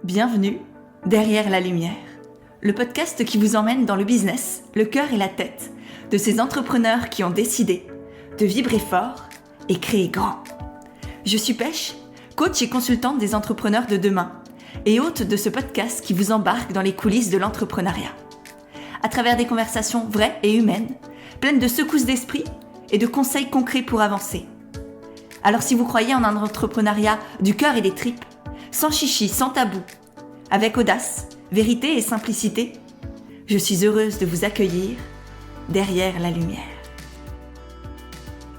Bienvenue derrière la lumière, le podcast qui vous emmène dans le business, le cœur et la tête de ces entrepreneurs qui ont décidé de vibrer fort et créer grand. Je suis Pêche, coach et consultante des entrepreneurs de demain et hôte de ce podcast qui vous embarque dans les coulisses de l'entrepreneuriat. À travers des conversations vraies et humaines, pleines de secousses d'esprit et de conseils concrets pour avancer. Alors si vous croyez en un entrepreneuriat du cœur et des tripes, sans chichi, sans tabou, avec audace, vérité et simplicité, je suis heureuse de vous accueillir derrière la lumière.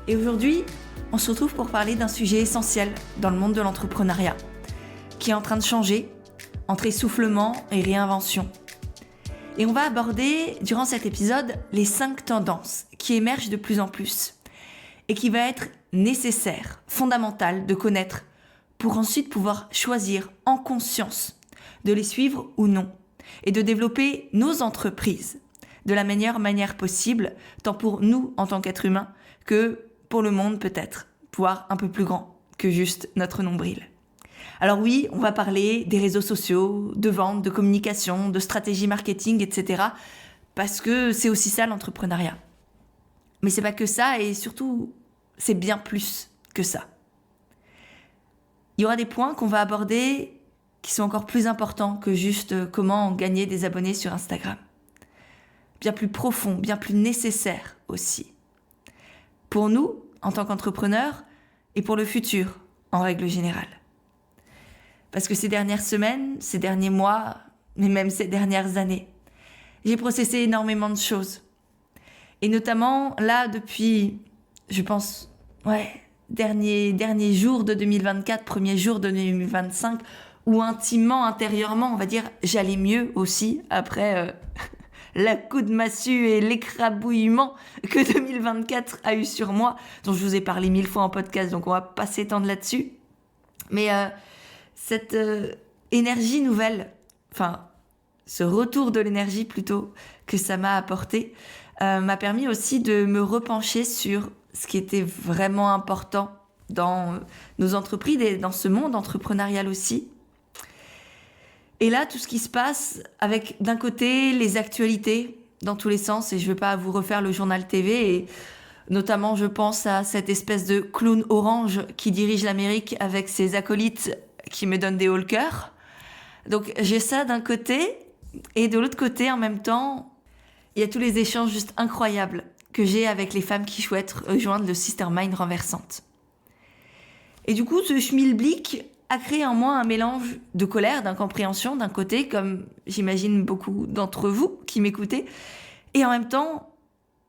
Et aujourd'hui, on se retrouve pour parler d'un sujet essentiel dans le monde de l'entrepreneuriat, qui est en train de changer entre essoufflement et réinvention. Et on va aborder, durant cet épisode, les 5 tendances qui émergent de plus en plus et qui va être nécessaire, fondamental de connaître pour ensuite pouvoir choisir en conscience de les suivre ou non et de développer nos entreprises de la meilleure manière possible, tant pour nous en tant qu'êtres humains que pour le monde peut-être, voire un peu plus grand que juste notre nombril. Alors oui, on va parler des réseaux sociaux, de vente, de communication, de stratégie marketing, etc. parce que c'est aussi ça l'entrepreneuriat. Mais c'est pas que ça et surtout, c'est bien plus que ça. Il y aura des points qu'on va aborder qui sont encore plus importants que juste comment gagner des abonnés sur Instagram. Bien plus profonds, bien plus nécessaires aussi. Pour nous, en tant qu'entrepreneurs, et pour le futur, en règle générale. Parce que ces dernières semaines, ces derniers mois, mais même ces dernières années, j'ai processé énormément de choses. Et notamment, là, depuis, je pense, dernier jour de 2024, premier jour de 2025, où intimement, intérieurement, on va dire, j'allais mieux aussi, après la coup de massue et l'écrabouillement que 2024 a eu sur moi, dont je vous ai parlé 1000 fois en podcast, donc on va pas s'étendre là-dessus. Mais cette énergie nouvelle, enfin, ce retour de l'énergie plutôt que ça m'a apporté, m'a permis aussi de me repencher sur ce qui était vraiment important dans nos entreprises et dans ce monde entrepreneurial aussi. Et là, tout ce qui se passe avec, d'un côté, les actualités dans tous les sens, et je ne veux pas vous refaire le journal TV, et notamment, je pense à cette espèce de clown orange qui dirige l'Amérique avec ses acolytes qui me donnent des hauts le cœur. Donc, j'ai ça d'un côté, et de l'autre côté, en même temps, il y a tous les échanges juste incroyables que j'ai avec les femmes qui souhaitent rejoindre le Sistermind renversante. Et du coup, ce schmilblick a créé en moi un mélange de colère, d'incompréhension d'un côté, comme j'imagine beaucoup d'entre vous qui m'écoutez, et en même temps,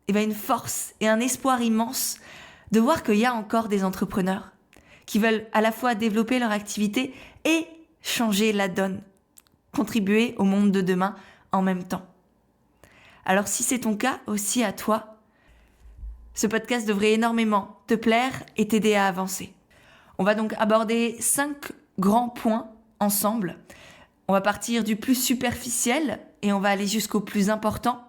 une force et un espoir immense de voir qu'il y a encore des entrepreneurs qui veulent à la fois développer leur activité et changer la donne, contribuer au monde de demain en même temps. Alors si c'est ton cas aussi à toi, ce podcast devrait énormément te plaire et t'aider à avancer. On va donc aborder 5 grands points ensemble. On va partir du plus superficiel et on va aller jusqu'au plus important,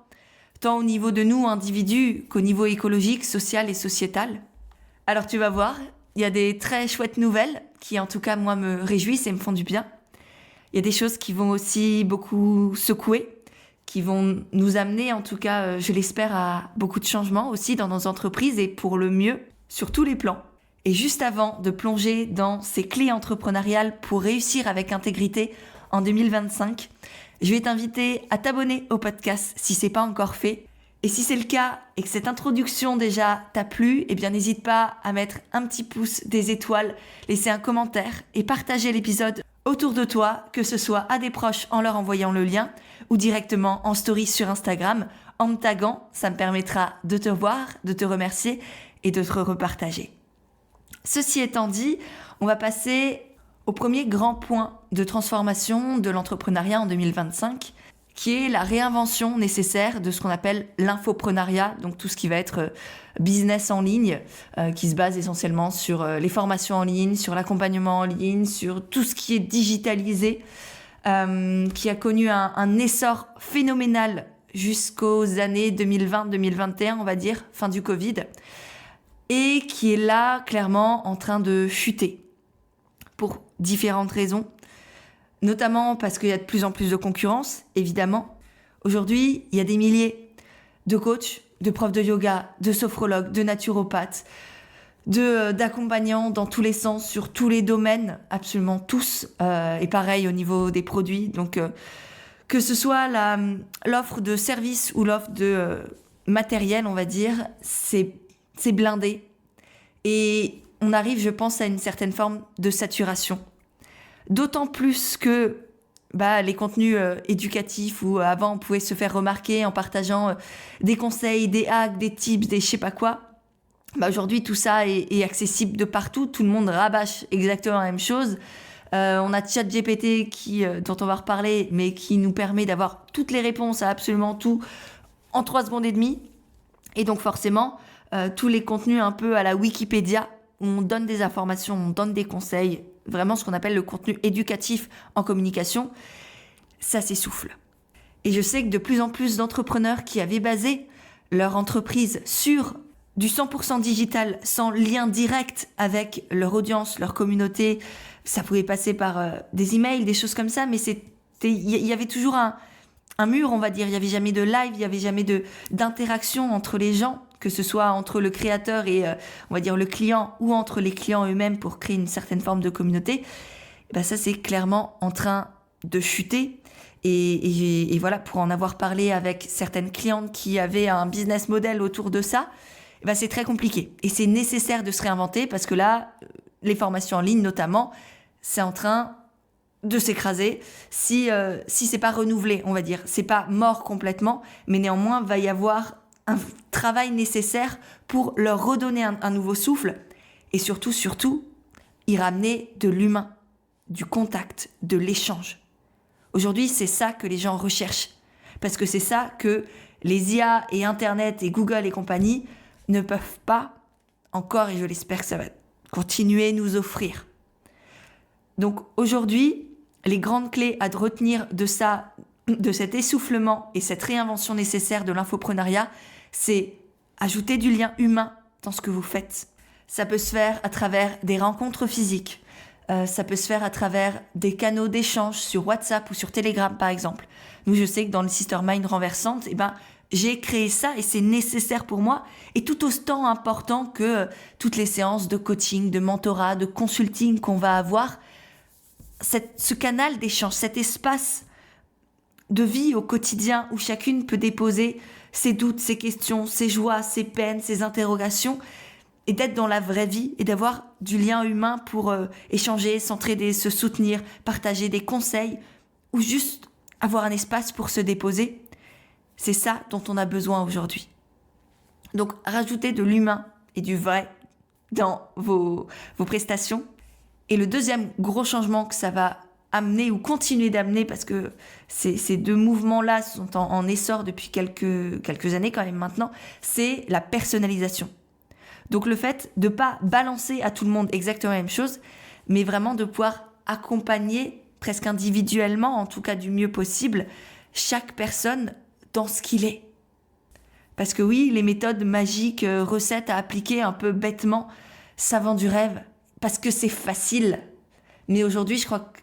tant au niveau de nous, individus, qu'au niveau écologique, social et sociétal. Alors tu vas voir, il y a des très chouettes nouvelles qui en tout cas moi me réjouissent et me font du bien. Il y a des choses qui vont aussi beaucoup secouer, qui vont nous amener, en tout cas, je l'espère, à beaucoup de changements aussi dans nos entreprises et pour le mieux sur tous les plans. Et juste avant de plonger dans ces clés entrepreneuriales pour réussir avec intégrité en 2025, je vais t'inviter à t'abonner au podcast si c'est pas encore fait. Et si c'est le cas et que cette introduction déjà t'a plu, eh bien n'hésite pas à mettre un petit pouce, des étoiles, laisser un commentaire et partager l'épisode autour de toi, que ce soit à des proches en leur envoyant le lien ou directement en story sur Instagram en me taguant. Ça me permettra de te voir, de te remercier et de te repartager. Ceci étant dit, on va passer au premier grand point de transformation de l'entrepreneuriat en 2025, qui est la réinvention nécessaire de ce qu'on appelle l'infoprenariat, donc tout ce qui va être business en ligne, qui se base essentiellement sur les formations en ligne, sur l'accompagnement en ligne, sur tout ce qui est digitalisé, qui a connu un essor phénoménal jusqu'aux années 2020-2021, on va dire, fin du Covid, et qui est là clairement en train de chuter pour différentes raisons. notamment parce qu'il y a de plus en plus de concurrence, évidemment. Aujourd'hui, il y a des milliers de coachs, de profs de yoga, de sophrologues, de naturopathes, d'accompagnants dans tous les sens, sur tous les domaines, absolument tous. Et pareil au niveau des produits. Donc, que ce soit l'offre de services ou l'offre de matériel, on va dire, c'est blindé. Et on arrive, je pense, à une certaine forme de saturation. D'autant plus que les contenus éducatifs où avant on pouvait se faire remarquer en partageant des conseils, des hacks, des tips, des je sais pas quoi. Aujourd'hui tout ça est accessible de partout, tout le monde rabâche exactement la même chose. On a ChatGPT dont on va reparler, mais qui nous permet d'avoir toutes les réponses à absolument tout en 3 secondes et demie. Et donc forcément, tous les contenus un peu à la Wikipédia, où on donne des informations, on donne des conseils, vraiment ce qu'on appelle le contenu éducatif en communication, ça s'essouffle. Et je sais que de plus en plus d'entrepreneurs qui avaient basé leur entreprise sur du 100% digital, sans lien direct avec leur audience, leur communauté, ça pouvait passer par des emails, des choses comme ça, mais il y avait toujours un mur, on va dire. Il n'y avait jamais de live, il n'y avait jamais d'interaction entre les gens, que ce soit entre le créateur et, on va dire, le client, ou entre les clients eux-mêmes pour créer une certaine forme de communauté. Ça, c'est clairement en train de chuter. Et voilà, pour en avoir parlé avec certaines clientes qui avaient un business model autour de ça, c'est très compliqué. Et c'est nécessaire de se réinventer parce que là, les formations en ligne notamment, c'est en train de s'écraser si c'est pas renouvelé, on va dire. C'est pas mort complètement, mais néanmoins, va y avoir un travail nécessaire pour leur redonner un nouveau souffle et surtout, y ramener de l'humain, du contact, de l'échange. Aujourd'hui, c'est ça que les gens recherchent. Parce que c'est ça que les IA et Internet et Google et compagnie ne peuvent pas encore, et je l'espère que ça va continuer, nous offrir. Donc aujourd'hui, les grandes clés à retenir de ça, de cet essoufflement et cette réinvention nécessaire de l'infoprenariat, c'est ajouter du lien humain dans ce que vous faites. Ça peut se faire à travers des rencontres physiques. Ça peut se faire à travers des canaux d'échange sur WhatsApp ou sur Telegram, par exemple. Nous, je sais que dans le Sistermind Renversante, j'ai créé ça et c'est nécessaire pour moi et tout autant important que toutes les séances de coaching, de mentorat, de consulting qu'on va avoir. Ce canal d'échange, cet espace de vie au quotidien où chacune peut déposer ses doutes, ses questions, ses joies, ses peines, ses interrogations, et d'être dans la vraie vie et d'avoir du lien humain pour échanger, s'entraider, se soutenir, partager des conseils ou juste avoir un espace pour se déposer. C'est ça dont on a besoin aujourd'hui. Donc, rajoutez de l'humain et du vrai dans vos prestations. Et le deuxième gros changement que ça va amener ou continuer d'amener, parce que ces 2 mouvements-là sont en essor depuis quelques années quand même maintenant, c'est la personnalisation. Donc le fait de ne pas balancer à tout le monde exactement la même chose, mais vraiment de pouvoir accompagner presque individuellement, en tout cas du mieux possible, chaque personne dans ce qu'il est. Parce que oui, les méthodes magiques, recettes à appliquer un peu bêtement, ça vend du rêve, parce que c'est facile. Mais aujourd'hui, je crois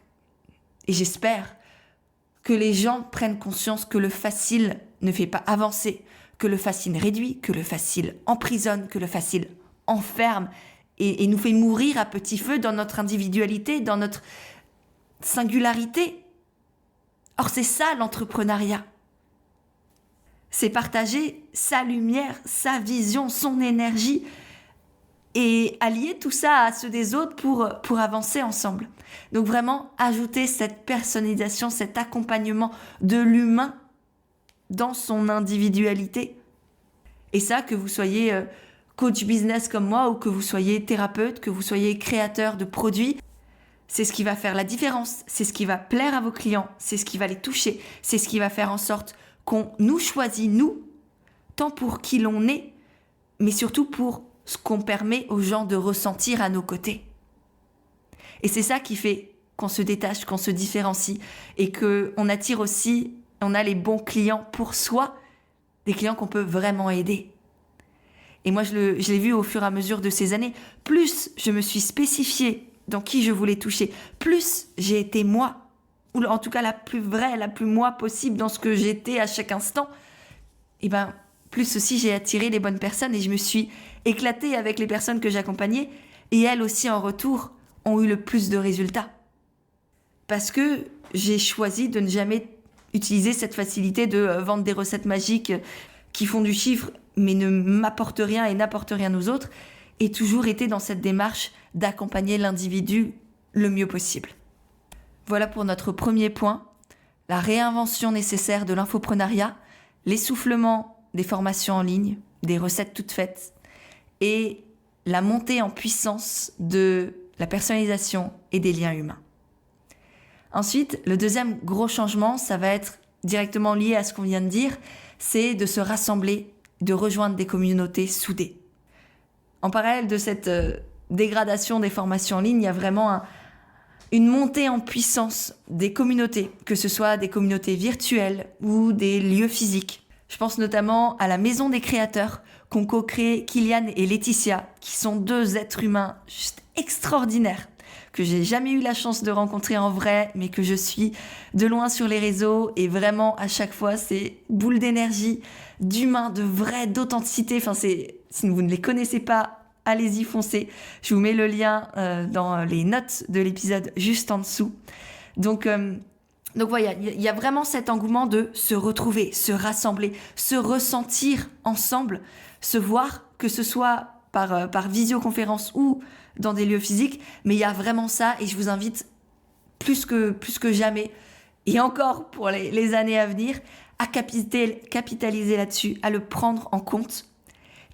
et j'espère que les gens prennent conscience que le facile ne fait pas avancer, que le facile réduit, que le facile emprisonne, que le facile enferme et nous fait mourir à petit feu dans notre individualité, dans notre singularité. Or, c'est ça l'entrepreneuriat. C'est partager sa lumière, sa vision, son énergie et allier tout ça à ceux des autres pour avancer ensemble. Donc vraiment, ajouter cette personnalisation, cet accompagnement de l'humain dans son individualité. Et ça, que vous soyez coach business comme moi ou que vous soyez thérapeute, que vous soyez créateur de produits, c'est ce qui va faire la différence, c'est ce qui va plaire à vos clients, c'est ce qui va les toucher, c'est ce qui va faire en sorte qu'on nous choisit, nous, tant pour qui l'on est, mais surtout pour ce qu'on permet aux gens de ressentir à nos côtés. Et c'est ça qui fait qu'on se détache, qu'on se différencie et qu'on attire aussi, on a les bons clients pour soi, des clients qu'on peut vraiment aider. Et moi, je l'ai vu au fur et à mesure de ces années. Plus je me suis spécifiée dans qui je voulais toucher, plus j'ai été moi ou en tout cas la plus vraie, la plus moi possible dans ce que j'étais à chaque instant, et ben plus aussi j'ai attiré les bonnes personnes et je me suis éclatée avec les personnes que j'accompagnais et elles aussi en retour ont eu le plus de résultats. Parce que j'ai choisi de ne jamais utiliser cette facilité de vendre des recettes magiques qui font du chiffre mais ne m'apportent rien et n'apportent rien aux autres, et toujours été dans cette démarche d'accompagner l'individu le mieux possible. Voilà pour notre premier point, la réinvention nécessaire de l'infoprenariat, l'essoufflement des formations en ligne, des recettes toutes faites, et la montée en puissance de la personnalisation et des liens humains. Ensuite, le deuxième gros changement, ça va être directement lié à ce qu'on vient de dire, c'est de se rassembler, de rejoindre des communautés soudées. En parallèle de cette dégradation des formations en ligne, il y a vraiment une montée en puissance des communautés, que ce soit des communautés virtuelles ou des lieux physiques. Je pense notamment à la Maison des Créateurs qu'ont co-créé Kylian et Laetitia, qui sont deux êtres humains juste extraordinaires, que j'ai jamais eu la chance de rencontrer en vrai, mais que je suis de loin sur les réseaux, et vraiment à chaque fois c'est boule d'énergie, d'humain, de vrai, d'authenticité. Enfin, si vous ne les connaissez pas, allez-y, foncez. Je vous mets le lien dans les notes de l'épisode juste en dessous. Donc voilà, il y a vraiment cet engouement de se retrouver, se rassembler, se ressentir ensemble, se voir, que ce soit par visioconférence ou dans des lieux physiques, mais il y a vraiment ça, et je vous invite plus que jamais, et encore pour les années à venir, à capitaliser là-dessus, à le prendre en compte,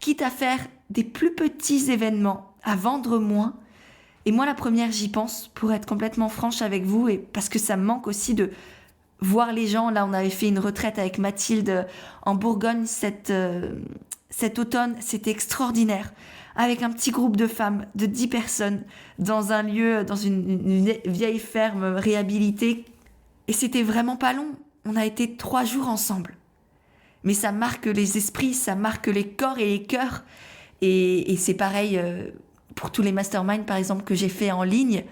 quitte à faire des plus petits événements, à vendre moins. Et moi, la première, j'y pense, pour être complètement franche avec vous, et parce que ça me manque aussi de voir les gens. Là, on avait fait une retraite avec Mathilde en Bourgogne cet automne, c'était extraordinaire, avec un petit groupe de femmes, de 10 personnes, dans un lieu, dans une vieille ferme réhabilitée, et c'était vraiment pas long. On a été 3 jours ensemble. Mais ça marque les esprits, ça marque les corps et les cœurs, et c'est pareil pour tous les masterminds, par exemple, que j'ai fait en ligne.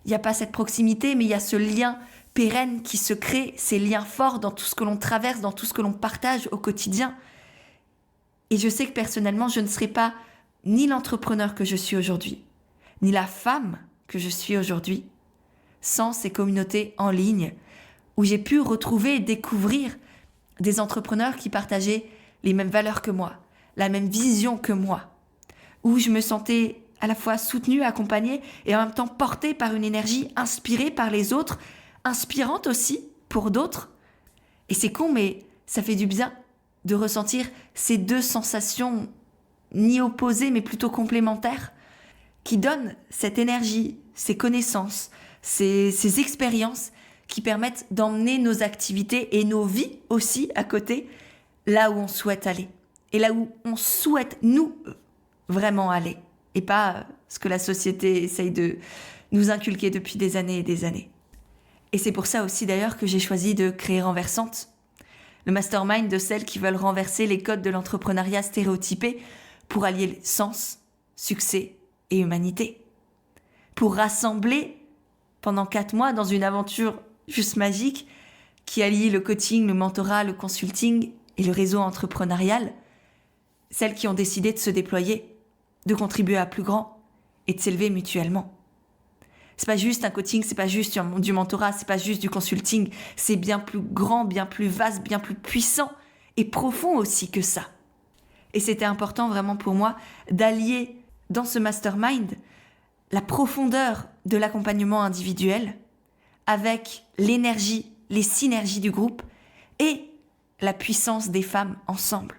Il n'y a pas cette proximité, mais il y a ce lien pérenne qui se crée, ces liens forts dans tout ce que l'on traverse, dans tout ce que l'on partage au quotidien. Et je sais que personnellement, je ne serais pas ni l'entrepreneur que je suis aujourd'hui, ni la femme que je suis aujourd'hui, sans ces communautés en ligne, où j'ai pu retrouver et découvrir des entrepreneurs qui partageaient les mêmes valeurs que moi, la même vision que moi, où je me sentais à la fois soutenue, accompagnée, et en même temps portée par une énergie inspirée par les autres, inspirante aussi pour d'autres. Et c'est con, mais ça fait du bien de ressentir ces deux sensations, ni opposées, mais plutôt complémentaires, qui donnent cette énergie, ces connaissances, ces expériences qui permettent d'emmener nos activités et nos vies aussi à côté, là où on souhaite aller. Et là où on souhaite, nous, vraiment aller. Et pas ce que la société essaye de nous inculquer depuis des années et des années. Et c'est pour ça aussi d'ailleurs que j'ai choisi de créer Renversante, le mastermind de celles qui veulent renverser les codes de l'entrepreneuriat stéréotypé pour allier sens, succès et humanité. Pour rassembler pendant 4 mois dans une aventure juste magique qui allie le coaching, le mentorat, le consulting et le réseau entrepreneurial, celles qui ont décidé de se déployer, de contribuer à plus grand et de s'élever mutuellement. C'est pas juste un coaching, c'est pas juste du mentorat, c'est pas juste du consulting, c'est bien plus grand, bien plus vaste, bien plus puissant et profond aussi que ça. Et c'était important vraiment pour moi d'allier dans ce mastermind la profondeur de l'accompagnement individuel avec l'énergie, les synergies du groupe et la puissance des femmes ensemble.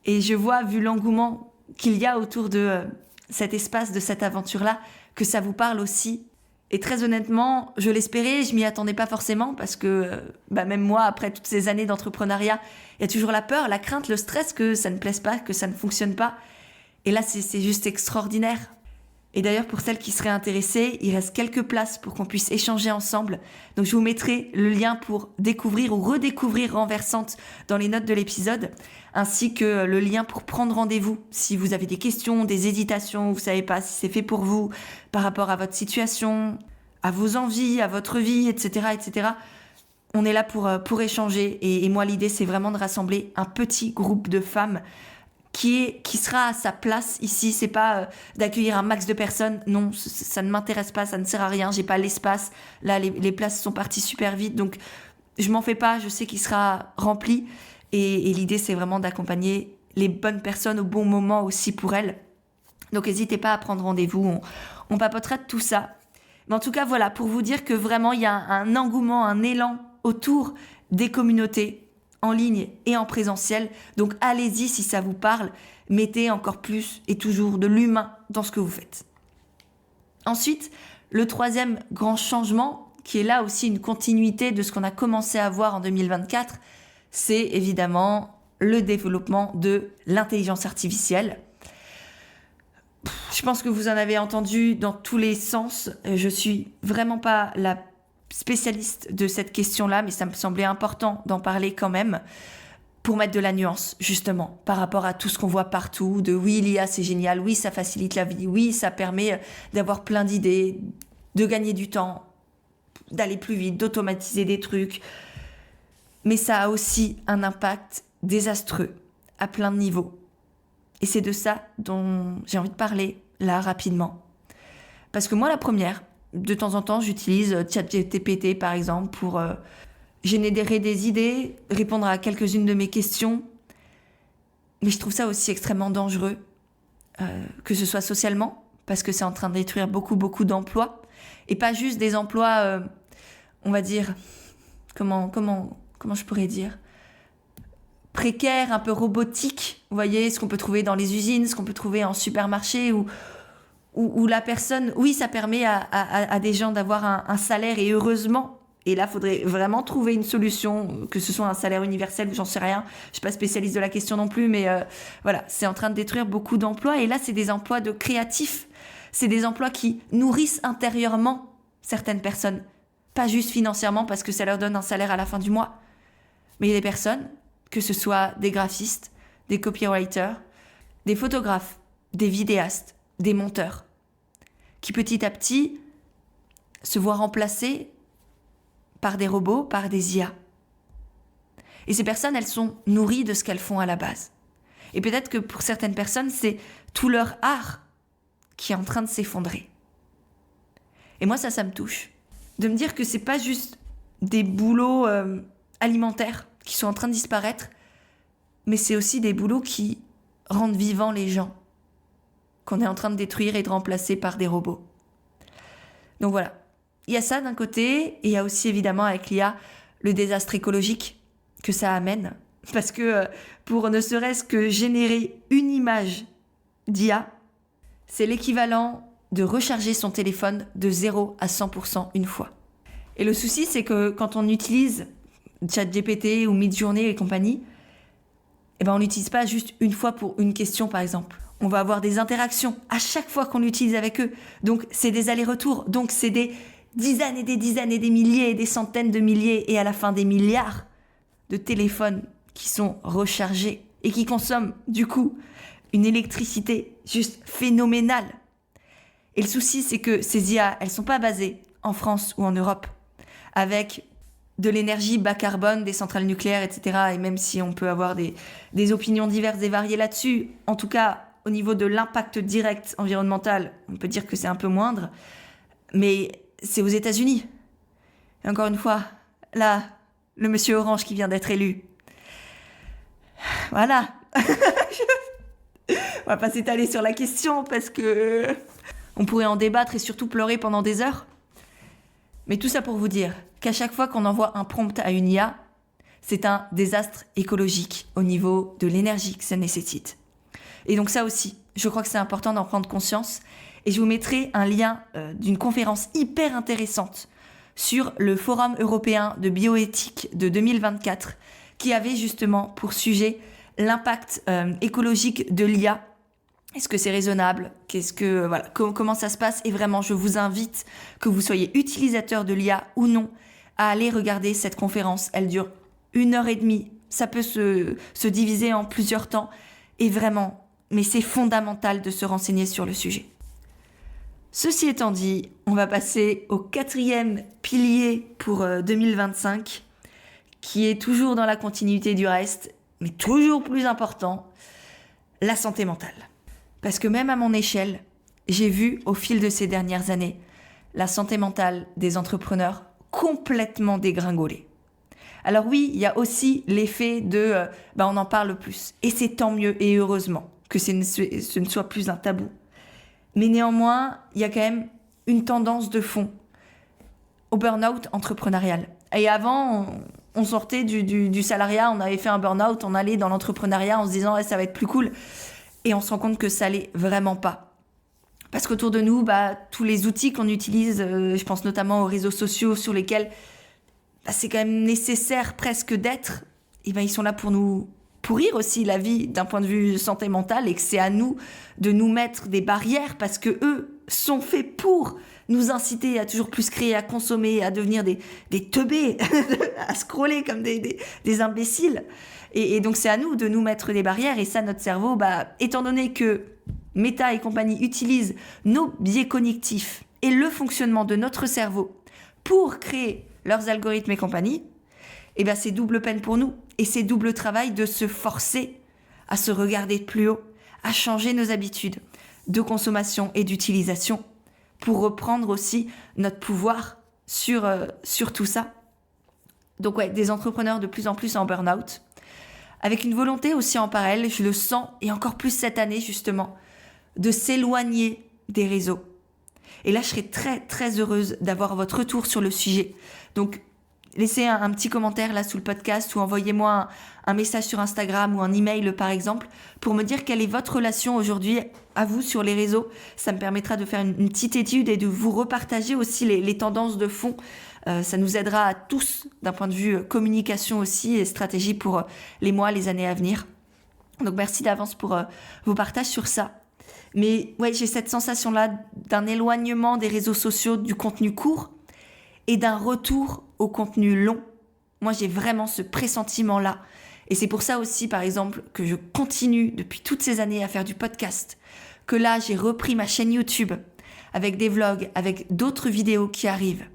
Et je vois, vu l'engouement qu'il y a autour de cet espace, de cette aventure-là, que ça vous parle aussi. Et très honnêtement, je l'espérais, je m'y attendais pas forcément parce que même moi, après toutes ces années d'entrepreneuriat, il y a toujours la peur, la crainte, le stress que ça ne plaise pas, que ça ne fonctionne pas. Et là, c'est juste extraordinaire. Et d'ailleurs, pour celles qui seraient intéressées, il reste quelques places pour qu'on puisse échanger ensemble. Donc, je vous mettrai le lien pour découvrir ou redécouvrir Renversante dans les notes de l'épisode, ainsi que le lien pour prendre rendez-vous si vous avez des questions, des hésitations, vous savez pas si c'est fait pour vous par rapport à votre situation, à vos envies, à votre vie, etc., etc. On est là pour échanger. Et moi, l'idée, c'est vraiment de rassembler un petit groupe de femmes qui sera à sa place ici. C'est pas d'accueillir un max de personnes. Non, ça ne m'intéresse pas, ça ne sert à rien. J'ai pas l'espace. Là, les places sont parties super vite. Donc, je m'en fais pas. Je sais qu'il sera rempli. Et l'idée, c'est vraiment d'accompagner les bonnes personnes au bon moment aussi pour elles. Donc, n'hésitez pas à prendre rendez-vous. On papotera de tout ça. Mais en tout cas, voilà, pour vous dire que vraiment, il y a un engouement, un élan autour des communautés en ligne et en présentiel. Donc allez-y si ça vous parle, mettez encore plus et toujours de l'humain dans ce que vous faites. Ensuite, le troisième grand changement, qui est là aussi une continuité de ce qu'on a commencé à voir en 2024, c'est évidemment le développement de l'intelligence artificielle. Je pense que vous en avez entendu dans tous les sens. Je suis vraiment pas la spécialiste de cette question-là, mais ça me semblait important d'en parler quand même pour mettre de la nuance, justement, par rapport à tout ce qu'on voit partout, de oui, l'IA c'est génial, oui, ça facilite la vie, oui, ça permet d'avoir plein d'idées, de gagner du temps, d'aller plus vite, d'automatiser des trucs. Mais ça a aussi un impact désastreux à plein de niveaux. Et c'est de ça dont j'ai envie de parler là rapidement. Parce que moi, la première, de temps en temps, j'utilise ChatGPT, par exemple, pour générer des idées, répondre à quelques-unes de mes questions. Mais je trouve ça aussi extrêmement dangereux, que ce soit socialement, parce que c'est en train de détruire beaucoup, beaucoup d'emplois. Et pas juste des emplois, on va dire, comment je pourrais dire, précaires, un peu robotiques. Vous voyez, ce qu'on peut trouver dans les usines, ce qu'on peut trouver en supermarché, où la personne, oui, ça permet à des gens d'avoir un salaire, et heureusement. Et là, il faudrait vraiment trouver une solution, que ce soit un salaire universel ou j'en sais rien. Je ne suis pas spécialiste de la question non plus, mais voilà, c'est en train de détruire beaucoup d'emplois. Et là, c'est des emplois de créatifs. C'est des emplois qui nourrissent intérieurement certaines personnes. Pas juste financièrement parce que ça leur donne un salaire à la fin du mois. Mais il y a des personnes, que ce soit des graphistes, des copywriters, des photographes, des vidéastes, des monteurs, qui petit à petit se voient remplacés par des robots, par des IA. Et ces personnes, elles sont nourries de ce qu'elles font à la base. Et peut-être que pour certaines personnes, c'est tout leur art qui est en train de s'effondrer. Et moi, ça me touche. De me dire que c'est pas juste des boulots alimentaires qui sont en train de disparaître, mais c'est aussi des boulots qui rendent vivants les gens, qu'on est en train de détruire et de remplacer par des robots. Donc voilà, il y a ça d'un côté, et il y a aussi évidemment avec l'IA le désastre écologique que ça amène. Parce que pour ne serait-ce que générer une image d'IA, c'est l'équivalent de recharger son téléphone de 0 à 100% une fois. Et le souci, c'est que quand on utilise ChatGPT ou Midjourney et compagnie, on l'utilise pas juste une fois pour une question, par exemple. On va avoir des interactions à chaque fois qu'on l'utilise avec eux. Donc, c'est des allers-retours. Donc, c'est des dizaines et des milliers et des centaines de milliers et à la fin des milliards de téléphones qui sont rechargés et qui consomment, du coup, une électricité juste phénoménale. Et le souci, c'est que ces IA, elles sont pas basées en France ou en Europe, avec de l'énergie bas carbone, des centrales nucléaires, etc. Et même si on peut avoir des opinions diverses et variées là-dessus, en tout cas, au niveau de l'impact direct environnemental, on peut dire que c'est un peu moindre, mais c'est aux États-Unis. Et encore une fois, là, le monsieur Orange qui vient d'être élu. Voilà. On va pas s'étaler sur la question parce que on pourrait en débattre et surtout pleurer pendant des heures. Mais tout ça pour vous dire qu'à chaque fois qu'on envoie un prompt à une IA, c'est un désastre écologique au niveau de l'énergie que ça nécessite. Et donc ça aussi, je crois que c'est important d'en prendre conscience. Et je vous mettrai un lien d'une conférence hyper intéressante sur le Forum européen de bioéthique de 2024 qui avait justement pour sujet l'impact écologique de l'IA. Est-ce que c'est raisonnable ? Comment ça se passe ? Et vraiment, je vous invite, que vous soyez utilisateur de l'IA ou non, à aller regarder cette conférence. Elle dure 1h30. Ça peut se diviser en plusieurs temps. Et vraiment, mais c'est fondamental de se renseigner sur le sujet. Ceci étant dit, on va passer au 4e pilier pour 2025, qui est toujours dans la continuité du reste, mais toujours plus important, la santé mentale. Parce que même à mon échelle, j'ai vu au fil de ces dernières années la santé mentale des entrepreneurs complètement dégringoler. Alors oui, il y a aussi l'effet de on en parle plus. Et c'est tant mieux et heureusement que ce ne soit plus un tabou. Mais néanmoins, il y a quand même une tendance de fond au burn-out entrepreneurial. Et avant, on sortait du salariat, on avait fait un burn-out, on allait dans l'entrepreneuriat en se disant ça va être plus cool. Et on se rend compte que ça l'est vraiment pas. Parce qu'autour de nous, tous les outils qu'on utilise, je pense notamment aux réseaux sociaux sur lesquels c'est quand même nécessaire presque d'être, ils sont là pour nous pourrir aussi la vie d'un point de vue santé mentale et que c'est à nous de nous mettre des barrières parce que eux sont faits pour nous inciter à toujours plus créer, à consommer, à devenir des teubés, à scroller comme des imbéciles. Et donc c'est à nous de nous mettre des barrières et ça, notre cerveau, étant donné que Meta et compagnie utilisent nos biais cognitifs et le fonctionnement de notre cerveau pour créer leurs algorithmes et compagnie, c'est double peine pour nous. Et c'est double travail de se forcer à se regarder de plus haut, à changer nos habitudes de consommation et d'utilisation pour reprendre aussi notre pouvoir sur tout ça. Donc des entrepreneurs de plus en plus en burn-out, avec une volonté aussi en parallèle, je le sens, et encore plus cette année justement, de s'éloigner des réseaux. Et là, je serais très très heureuse d'avoir votre retour sur le sujet. Donc, laissez un petit commentaire là sous le podcast ou envoyez-moi un message sur Instagram ou un email par exemple pour me dire quelle est votre relation aujourd'hui à vous sur les réseaux. Ça me permettra de faire une petite étude et de vous repartager aussi les tendances de fond. Ça nous aidera à tous d'un point de vue communication aussi et stratégie pour les mois, les années à venir. Donc merci d'avance pour vos partages sur ça. Mais j'ai cette sensation-là d'un éloignement des réseaux sociaux, du contenu court et d'un retour au contenu long. Moi, j'ai vraiment ce pressentiment-là. Et c'est pour ça aussi, par exemple, que je continue depuis toutes ces années à faire du podcast. Que là, j'ai repris ma chaîne YouTube avec des vlogs, avec d'autres vidéos qui arrivent.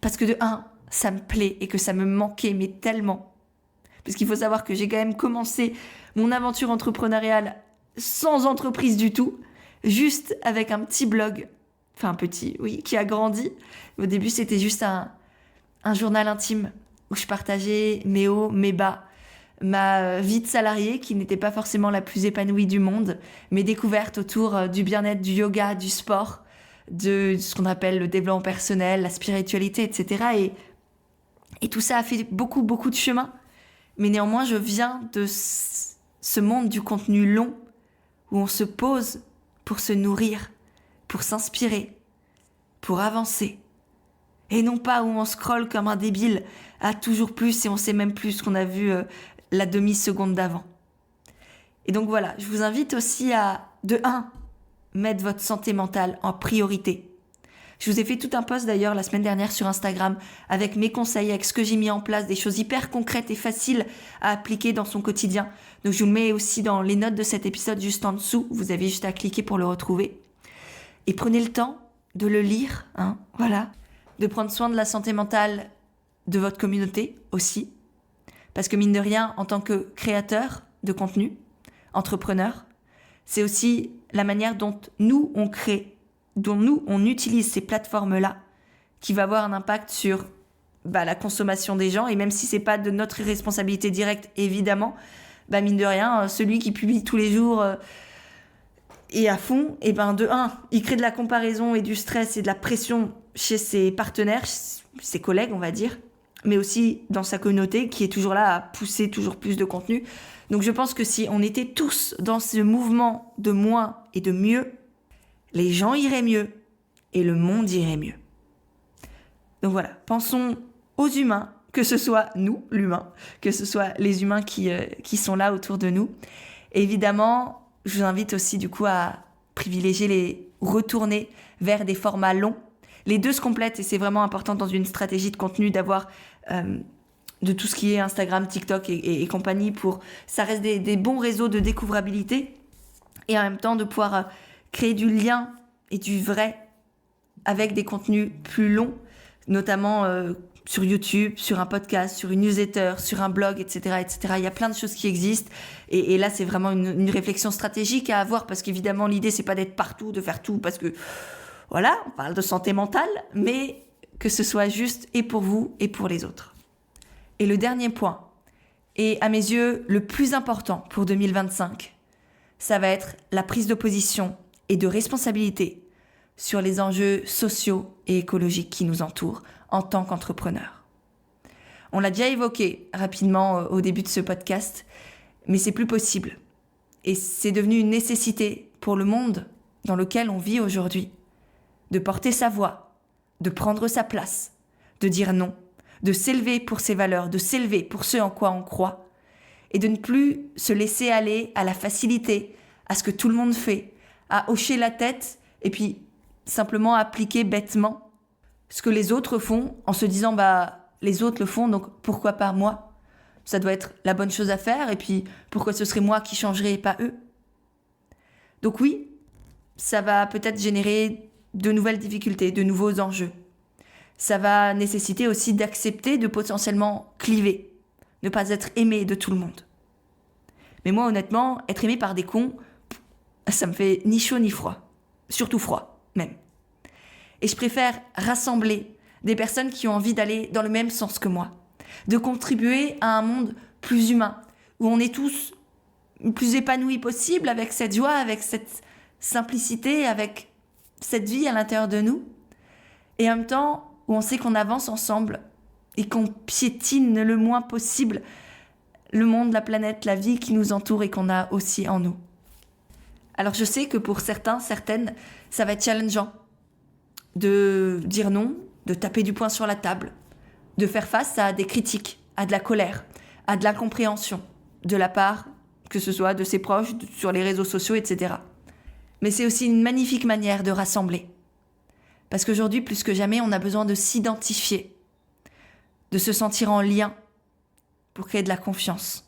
Parce que de un, ça me plaît et que ça me manquait, mais tellement. Parce qu'il faut savoir que j'ai quand même commencé mon aventure entrepreneuriale sans entreprise du tout, juste avec un petit blog. Enfin, un petit, oui, qui a grandi. Au début, c'était juste un journal intime où je partageais mes hauts, mes bas, ma vie de salarié qui n'était pas forcément la plus épanouie du monde, mes découvertes autour du bien-être, du yoga, du sport, de ce qu'on appelle le développement personnel, la spiritualité, etc. Et tout ça a fait beaucoup, beaucoup de chemin. Mais néanmoins, je viens de ce monde du contenu long où on se pose pour se nourrir, pour s'inspirer, pour avancer. Et non pas où on scrolle comme un débile à toujours plus et on sait même plus ce qu'on a vu la demi-seconde d'avant. Et donc voilà, je vous invite aussi à, de 1, mettre votre santé mentale en priorité. Je vous ai fait tout un post d'ailleurs la semaine dernière sur Instagram avec mes conseils, avec ce que j'ai mis en place, des choses hyper concrètes et faciles à appliquer dans son quotidien. Donc je vous le mets aussi dans les notes de cet épisode juste en dessous. Vous avez juste à cliquer pour le retrouver. Et prenez le temps de le lire, voilà. De prendre soin de la santé mentale de votre communauté aussi. Parce que mine de rien, en tant que créateur de contenu, entrepreneur, c'est aussi la manière dont nous, on crée, dont nous, on utilise ces plateformes-là qui va avoir un impact sur la consommation des gens. Et même si c'est pas de notre responsabilité directe, évidemment, mine de rien, celui qui publie tous les jours et à fond, et de 1, il crée de la comparaison et du stress et de la pression chez ses partenaires, ses collègues, on va dire, mais aussi dans sa communauté qui est toujours là à pousser toujours plus de contenu. Donc je pense que si on était tous dans ce mouvement de moins et de mieux, les gens iraient mieux et le monde irait mieux. Donc voilà, pensons aux humains, que ce soit nous, l'humain, que ce soit les humains qui sont là autour de nous. Et évidemment, je vous invite aussi du coup à privilégier retourner vers des formats longs. Les deux se complètent et c'est vraiment important dans une stratégie de contenu d'avoir de tout ce qui est Instagram, TikTok et compagnie pour ça reste des bons réseaux de découvrabilité et en même temps de pouvoir créer du lien et du vrai avec des contenus plus longs, notamment sur YouTube, sur un podcast, sur une newsletter, sur un blog, etc., etc. Il y a plein de choses qui existent. Et là, c'est vraiment une réflexion stratégique à avoir parce qu'évidemment, l'idée, c'est pas d'être partout, de faire tout parce que, voilà, on parle de santé mentale, mais que ce soit juste et pour vous et pour les autres. Et le dernier point, et à mes yeux, le plus important pour 2025, ça va être la prise de position et de responsabilité sur les enjeux sociaux et écologiques qui nous entourent en tant qu'entrepreneurs. On l'a déjà évoqué rapidement au début de ce podcast, mais c'est plus possible. Et c'est devenu une nécessité pour le monde dans lequel on vit aujourd'hui, de porter sa voix, de prendre sa place, de dire non, de s'élever pour ses valeurs, de s'élever pour ce en quoi on croit, et de ne plus se laisser aller à la facilité, à ce que tout le monde fait, à hocher la tête et puis simplement appliquer bêtement ce que les autres font en se disant les autres le font donc pourquoi pas moi ? Ça doit être la bonne chose à faire et puis pourquoi ce serait moi qui changerais et pas eux ? Donc oui, ça va peut-être générer de nouvelles difficultés, de nouveaux enjeux. Ça va nécessiter aussi d'accepter de potentiellement cliver, ne pas être aimé de tout le monde. Mais moi honnêtement, être aimé par des cons, ça me fait ni chaud ni froid. Surtout froid, même. Et je préfère rassembler des personnes qui ont envie d'aller dans le même sens que moi, de contribuer à un monde plus humain, où on est tous plus épanouis possible, avec cette joie, avec cette simplicité, avec cette vie à l'intérieur de nous, et en même temps où on sait qu'on avance ensemble et qu'on piétine le moins possible le monde, la planète, la vie qui nous entoure et qu'on a aussi en nous. Alors je sais que pour certains, certaines, ça va être challengeant de dire non, de taper du poing sur la table, de faire face à des critiques, à de la colère, à de l'incompréhension de la part, que ce soit de ses proches, sur les réseaux sociaux, etc. Mais c'est aussi une magnifique manière de rassembler. Parce qu'aujourd'hui, plus que jamais, on a besoin de s'identifier, de se sentir en lien pour créer de la confiance,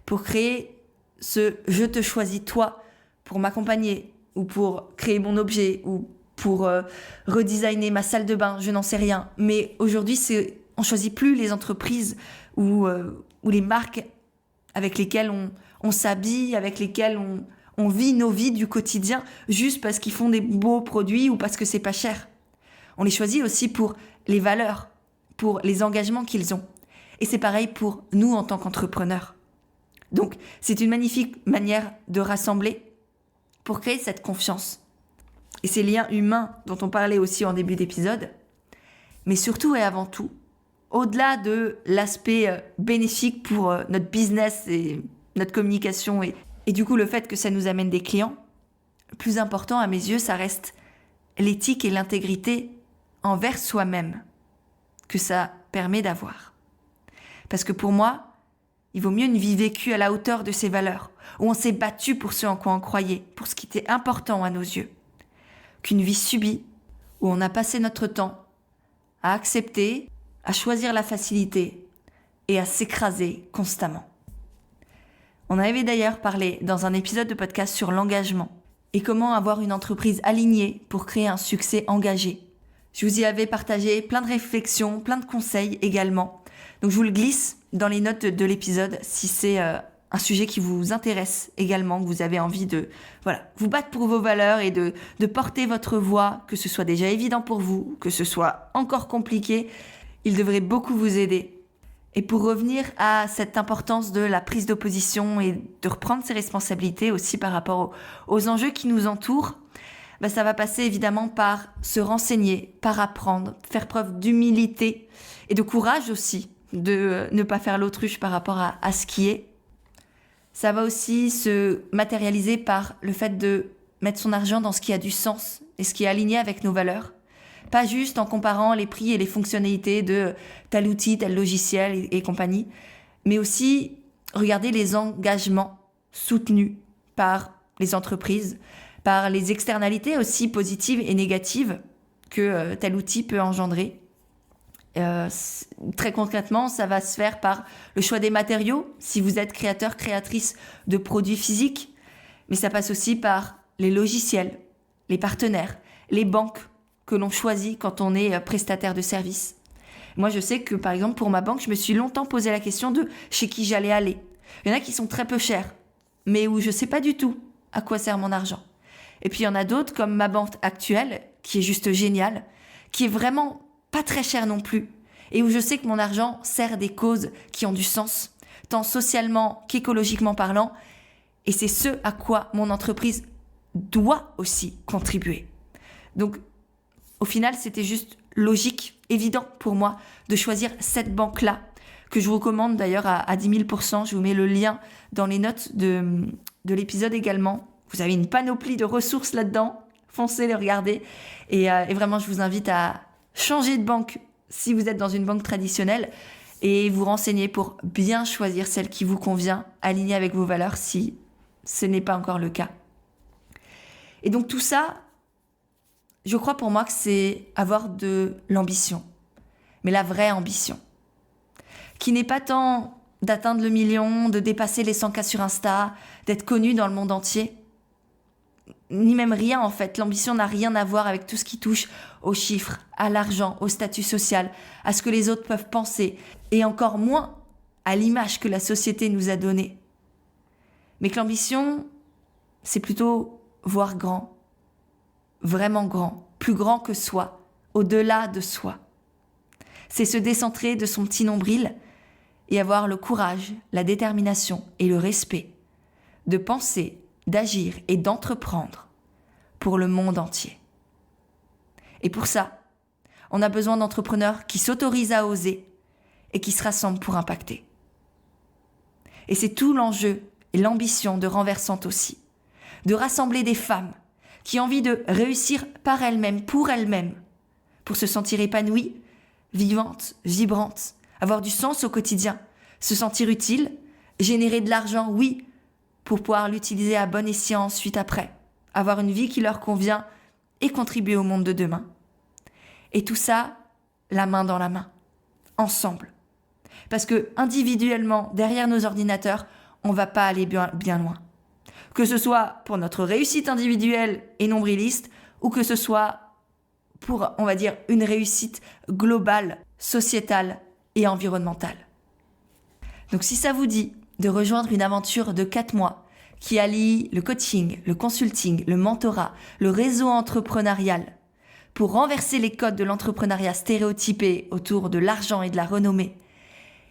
pour créer ce « je te choisis toi » pour m'accompagner ou pour créer mon objet ou pour redesigner ma salle de bain, je n'en sais rien. Mais aujourd'hui, on ne choisit plus les entreprises ou les marques avec lesquelles on s'habille, avec lesquelles on vit nos vies du quotidien juste parce qu'ils font des beaux produits ou parce que c'est pas cher. On les choisit aussi pour les valeurs, pour les engagements qu'ils ont. Et c'est pareil pour nous en tant qu'entrepreneurs. Donc, c'est une magnifique manière de rassembler pour créer cette confiance. Et ces liens humains dont on parlait aussi en début d'épisode, mais surtout et avant tout, au-delà de l'aspect bénéfique pour notre business et notre communication et du coup le fait que ça nous amène des clients, le plus important à mes yeux, ça reste l'éthique et l'intégrité envers soi-même que ça permet d'avoir. Parce que pour moi, il vaut mieux une vie vécue à la hauteur de ses valeurs, où on s'est battu pour ce en quoi on croyait, pour ce qui était important à nos yeux, qu'une vie subie, où on a passé notre temps à accepter, à choisir la facilité et à s'écraser constamment. On avait d'ailleurs parlé dans un épisode de podcast sur l'engagement et comment avoir une entreprise alignée pour créer un succès engagé. Je vous y avais partagé plein de réflexions, plein de conseils également. Donc je vous le glisse dans les notes de l'épisode si c'est un sujet qui vous intéresse également, que vous avez envie de vous battre pour vos valeurs et de porter votre voix, que ce soit déjà évident pour vous, que ce soit encore compliqué, il devrait beaucoup vous aider. Et pour revenir à cette importance de la prise d'opposition et de reprendre ses responsabilités aussi par rapport aux enjeux qui nous entourent, ça va passer évidemment par se renseigner, par apprendre, faire preuve d'humilité et de courage aussi, de ne pas faire l'autruche par rapport à ce qui est. Ça va aussi se matérialiser par le fait de mettre son argent dans ce qui a du sens et ce qui est aligné avec nos valeurs. Pas juste en comparant les prix et les fonctionnalités de tel outil, tel logiciel et compagnie, mais aussi regarder les engagements soutenus par les entreprises, par les externalités aussi positives et négatives que tel outil peut engendrer. Très concrètement, ça va se faire par le choix des matériaux, si vous êtes créateur, créatrice de produits physiques, mais ça passe aussi par les logiciels, les partenaires, les banques que l'on choisit quand on est prestataire de service. Moi, je sais que, par exemple, pour ma banque, je me suis longtemps posé la question de chez qui j'allais aller. Il y en a qui sont très peu chers, mais où je ne sais pas du tout à quoi sert mon argent. Et puis, il y en a d'autres, comme ma banque actuelle, qui est juste géniale, qui est vraiment pas très chère non plus, et où je sais que mon argent sert des causes qui ont du sens, tant socialement qu'écologiquement parlant, et c'est ce à quoi mon entreprise doit aussi contribuer. Donc, au final, c'était juste logique, évident pour moi de choisir cette banque-là, que je vous recommande d'ailleurs à 10 000%. Je vous mets le lien dans les notes de l'épisode également. Vous avez une panoplie de ressources là-dedans. Foncez les regarder. Et vraiment, je vous invite à changer de banque si vous êtes dans une banque traditionnelle et vous renseigner pour bien choisir celle qui vous convient, alignée avec vos valeurs si ce n'est pas encore le cas. Et donc tout ça, je crois pour moi que c'est avoir de l'ambition, mais la vraie ambition, qui n'est pas tant d'atteindre le million, de dépasser les 100K sur Insta, d'être connu dans le monde entier, ni même rien en fait. L'ambition n'a rien à voir avec tout ce qui touche aux chiffres, à l'argent, au statut social, à ce que les autres peuvent penser, et encore moins à l'image que la société nous a donnée. Mais que l'ambition, c'est plutôt voir grand, vraiment grand, plus grand que soi, au-delà de soi. C'est se décentrer de son petit nombril et avoir le courage, la détermination et le respect de penser, d'agir et d'entreprendre pour le monde entier. Et pour ça, on a besoin d'entrepreneurs qui s'autorisent à oser et qui se rassemblent pour impacter. Et c'est tout l'enjeu et l'ambition de Renversante aussi, de rassembler des femmes qui ont envie de réussir par elles-mêmes, pour se sentir épanouies, vivantes, vibrantes, avoir du sens au quotidien, se sentir utile, générer de l'argent, oui, pour pouvoir l'utiliser à bon escient ensuite après, avoir une vie qui leur convient et contribuer au monde de demain. Et tout ça, la main dans la main, ensemble. Parce que individuellement, derrière nos ordinateurs, on ne va pas aller bien loin. Que ce soit pour notre réussite individuelle et nombriliste, ou que ce soit pour, on va dire, une réussite globale, sociétale et environnementale. Donc si ça vous dit de rejoindre une aventure de 4 mois qui allie le coaching, le consulting, le mentorat, le réseau entrepreneurial pour renverser les codes de l'entrepreneuriat stéréotypé autour de l'argent et de la renommée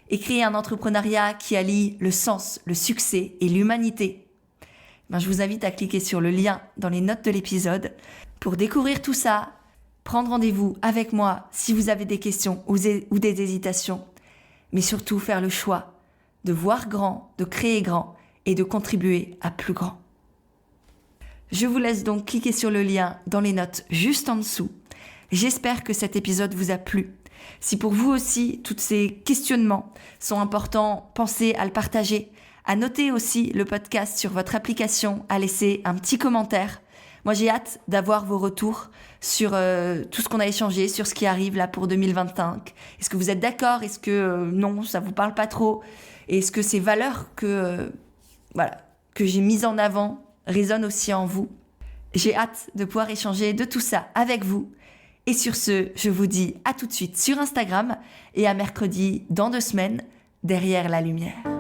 et créer un entrepreneuriat qui allie le sens, le succès et l'humanité, je vous invite à cliquer sur le lien dans les notes de l'épisode pour découvrir tout ça, prendre rendez-vous avec moi si vous avez des questions ou des hésitations, mais surtout faire le choix de voir grand, de créer grand et de contribuer à plus grand. Je vous laisse donc cliquer sur le lien dans les notes juste en dessous. J'espère que cet épisode vous a plu. Si pour vous aussi, tous ces questionnements sont importants, pensez à le partager, à noter aussi le podcast sur votre application, à laisser un petit commentaire. Moi, j'ai hâte d'avoir vos retours sur tout ce qu'on a échangé, sur ce qui arrive là pour 2025. Est-ce que vous êtes d'accord? Est-ce que non, ça vous parle pas trop? Et est-ce que ces valeurs que j'ai mises en avant résonnent aussi en vous? J'ai hâte de pouvoir échanger de tout ça avec vous. Et sur ce, je vous dis à tout de suite sur Instagram et à mercredi dans 2 semaines, derrière la lumière.